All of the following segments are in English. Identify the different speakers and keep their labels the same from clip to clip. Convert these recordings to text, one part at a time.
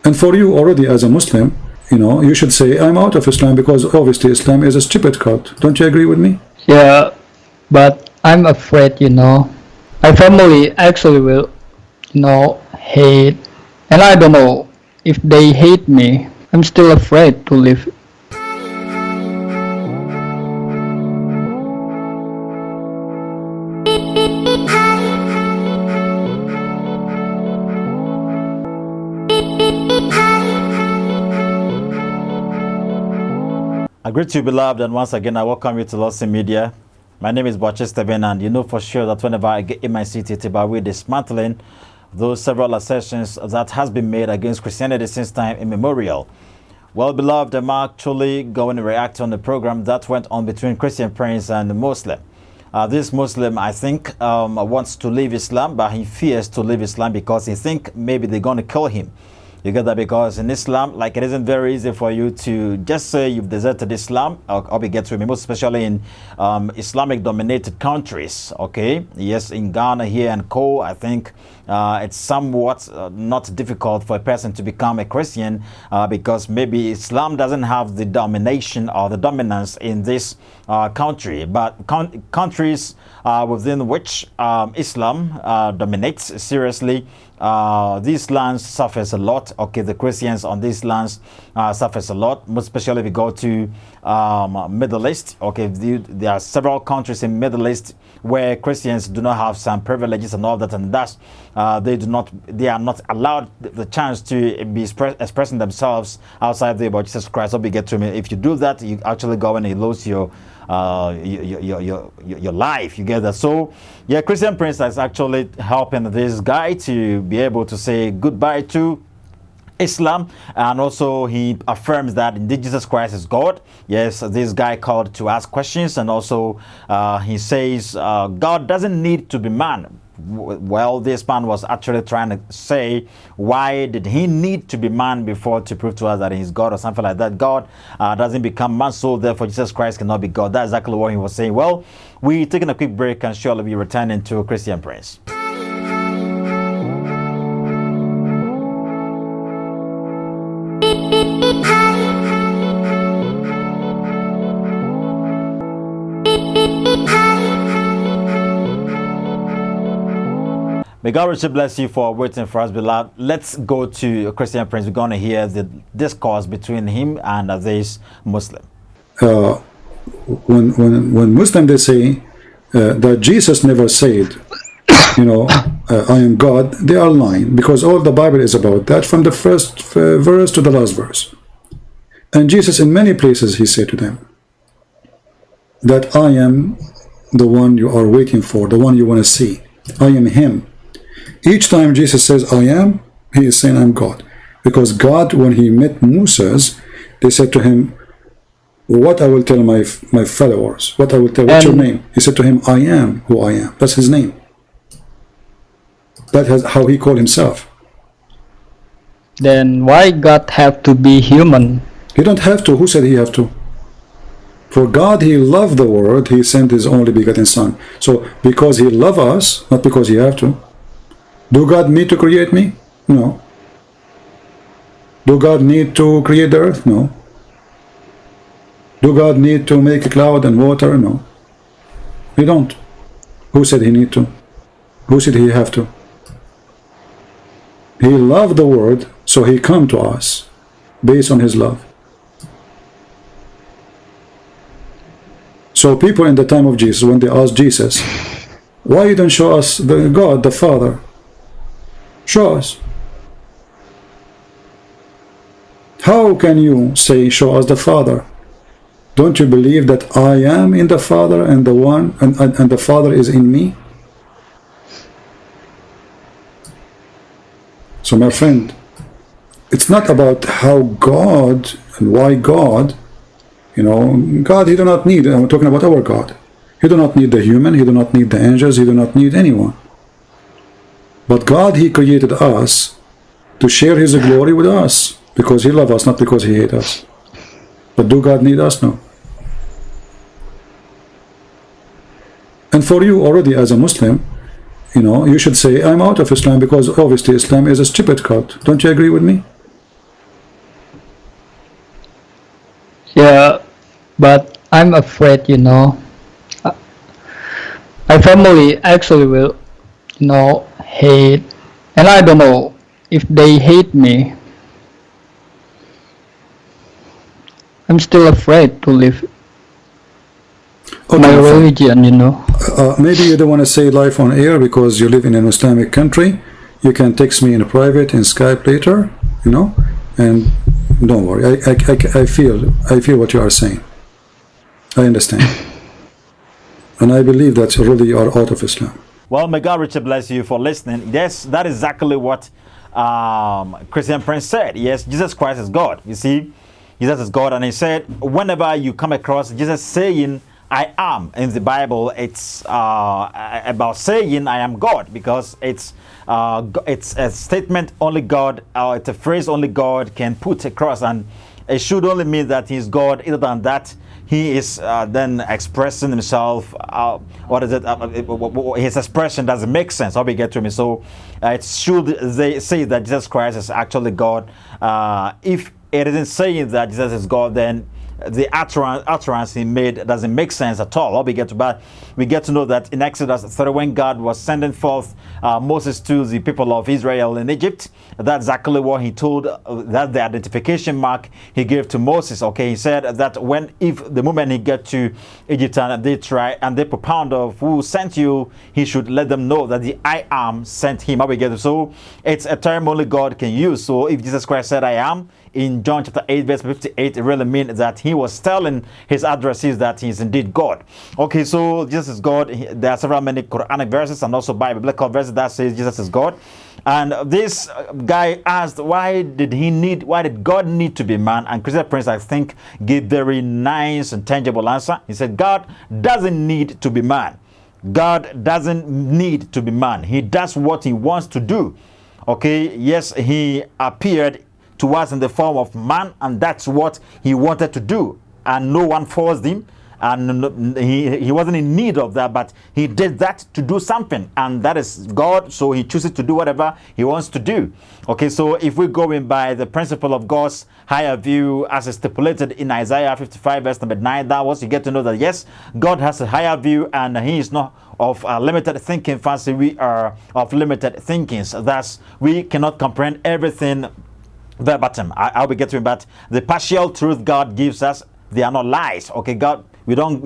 Speaker 1: And for you already as a Muslim, you should say, I'm out of Islam because obviously Islam is a stupid cult. Don't you agree with me?
Speaker 2: Yeah, but I'm afraid, my family actually will, hate. And I don't know if they hate me. I'm still afraid to live.
Speaker 3: I greet you, beloved, and once again, I welcome you to u.s.a Media. My name is Bochester Ben, and you know for sure that whenever I get in my city, we're dismantling those several assertions that has been made against Christianity since time immemorial. Well, beloved, I'm actually going to react on the program that went on between Christian Prince and the Muslim. This Muslim, I think, wants to leave Islam, but he fears to leave Islam because he thinks maybe they're going to kill him. You get that? Because in Islam, like, it isn't very easy for you to just say you've deserted Islam or be get to me, most especially in Islamic dominated countries. Okay, yes, in Ghana here and co, I think it's somewhat not difficult for a person to become a Christian because maybe Islam doesn't have the domination or the dominance in this country, but countries within which Islam dominates seriously, these lands suffers a lot. Okay, the Christians on these lands suffers a lot, most especially if you go to Middle East. Okay, there are several countries in Middle East where Christians do not have some privileges and all that, and thus they are not allowed the chance to be expressing themselves outside there about Jesus Christ. Don't get to me. If you do that, you actually go and you lose your life. You get that? So yeah, Christian Prince is actually helping this guy to be able to say goodbye to Islam, and also he affirms that indeed Jesus Christ is God. Yes, this guy called to ask questions, and also he says God doesn't need to be man. Well, this man was actually trying to say, why did he need to be man before to prove to us that he's God or something like that? God doesn't become man, so therefore Jesus Christ cannot be God. That's exactly what he was saying. Well, we're taking a quick break and surely be returning to Christian Prince. May God richly bless you for waiting for us, beloved. Let's go to Christian Prince. We're going to hear the discourse between him and this Muslim.
Speaker 1: When Muslim they say that Jesus never said, I am God, they are lying, because all the Bible is about that from the first verse to the last verse. And Jesus in many places he said to them that I am the one you are waiting for, the one you want to see. I am him. Each time Jesus says I am, he is saying I'm God. Because God, when he met Moses, they said to him, what I will tell my followers, what I will tell, what's your name? He said to him, I am who I am. That's his name. That's how he called himself.
Speaker 2: Then why God have to be human?
Speaker 1: He don't have to. Who said he have to? For God, he loved the world, he sent his only begotten son. So because he loves us, not because he have to. Do God need to create me? No. Do God need to create the earth? No. Do God need to make a cloud and water? No. He don't. Who said he need to? Who said he have to? He loved the world, so he come to us based on his love. So people in the time of Jesus, when they asked Jesus, why you don't show us the God, the Father? Show us. How can you say show us the Father? Don't you believe that I am in the Father and the one and the Father is in me? So my friend, it's not about how God and why God. God, he do not need, I'm talking about our God. He do not need the human, he do not need the angels, he do not need anyone. But God, he created us to share his glory with us, because he loves us, not because he hates us. But do God need us? No. And for you already as a Muslim, you should say, I'm out of Islam because obviously Islam is a stupid cult. Don't you agree with me?
Speaker 2: Yeah, but I'm afraid, Uh, my family actually will, hate, and I don't know if they hate me. I'm still afraid to live
Speaker 1: Okay,
Speaker 2: my
Speaker 1: my friend.
Speaker 2: religion.
Speaker 1: Maybe you don't want to say life on air because you live in an Islamic country. You can text me in private in Skype later, and don't worry. I feel what you are saying. I understand, and I believe that really you are out of Islam.
Speaker 3: Well, may God richly bless you for listening. Yes, that is exactly what Christian Prince said. Yes, Jesus Christ is God. You see, Jesus is God, and he said, whenever you come across Jesus saying, "I am" in the Bible, it's about saying, "I am God," because it's a statement only God, it's a phrase only God can put across, and it should only mean that He's God. Other than that, he is then expressing himself. What is it? His expression doesn't make sense. How we get to me? So it should they say that Jesus Christ is actually God. If it isn't saying that Jesus is God, then the utterance he made doesn't make sense at all. How we get to, but we get to know that in Exodus 30, when God was sending forth Moses to the people of Israel in Egypt, that's exactly what he told. That the identification mark he gave to Moses. Okay, he said that if the moment he get to Egypt and they try and they propound of who sent you, he should let them know that the "I am" sent him. How we get to, so it's a term only God can use. So if Jesus Christ said "I am" in John chapter 8 verse 58, it really means that he was telling his addressees that he is indeed God. Okay, so Jesus is God. There are several many Quranic verses and also biblical verses that says Jesus is God. And this guy asked, why did God need to be man? And Christian Prince, I think, gave very nice and tangible answer. He said, God doesn't need to be man. God doesn't need to be man. He does what he wants to do. Okay, yes, he appeared to us in the form of man, and that's what he wanted to do, and no one forced him, and he wasn't in need of that, but he did that to do something, and that is God. So he chooses to do whatever he wants to do. Okay, so if we're going by the principle of God's higher view as stipulated in Isaiah 55 verse number 9, that was, you get to know that yes, God has a higher view, and he is not of limited thinking fancy. We are of limited thinkings. Thus we cannot comprehend everything verbatim. I'll be getting back. The partial truth God gives us, they are not lies. Okay, God, we don't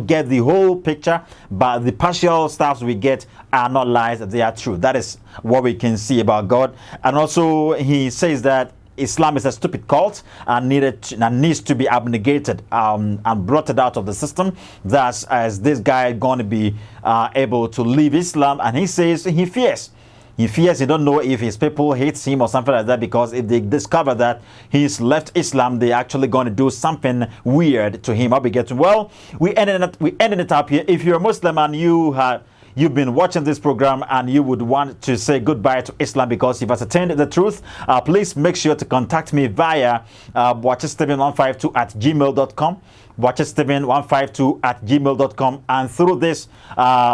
Speaker 3: get the whole picture, but the partial stuffs we get are not lies. They are true. That is what we can see about God. And also, he says that Islam is a stupid cult and needs to be abnegated and blotted out of the system. Thus, as this guy going to be able to leave Islam, and he says he fears. He fears, he don't know if his people hates him or something like that, because if they discover that he's left Islam, they're actually going to do something weird to him. I'll be getting, well, we ended it up here. If you're a Muslim and you've been watching this program and you would want to say goodbye to Islam because you've ascertained the truth, please make sure to contact me via watchesteven152@gmail.com. watchesteven152@gmail.com, and through this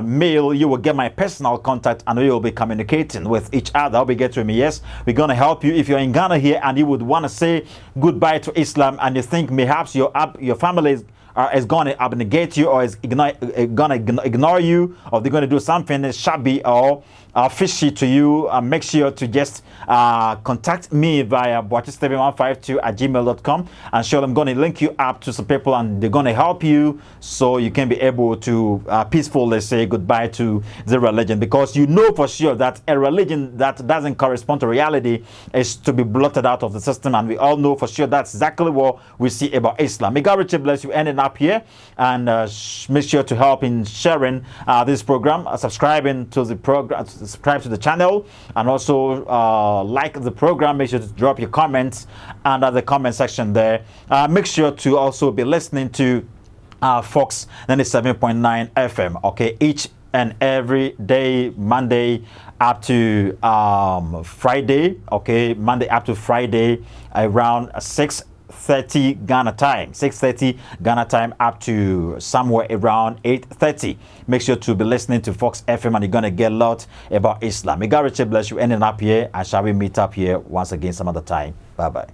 Speaker 3: mail you will get my personal contact and we will be communicating with each other. I'll be getting me. Yes, we're going to help you. If you're in Ghana here and you would want to say goodbye to Islam and you think perhaps your family is going to abnegate you or is going to ignore you, or they're going to do something shabby or fishy to you, make sure to just contact me via watchesteven152@gmail.com, and sure, I'm going to link you up to some people and they're going to help you so you can be able to peacefully say goodbye to the religion, because you know for sure that a religion that doesn't correspond to reality is to be blotted out of the system, and we all know for sure that's exactly what we see about Islam. May God richly bless you ending up here, and make sure to help in sharing this program, subscribing to the program, subscribe to the channel, and also like the program. Make sure to drop your comments under the comment section there. Make sure to also be listening to Fox 97.9 FM, okay, each and every day, Monday up to Friday, okay, Monday up to Friday around 6:30 Ghana time, 6:30 Ghana time up to somewhere around 8:30. Make sure to be listening to Fox FM, and you're going to get a lot about Islam. May God richly bless you ending up here, and shall we meet up here once again some other time. Bye-bye.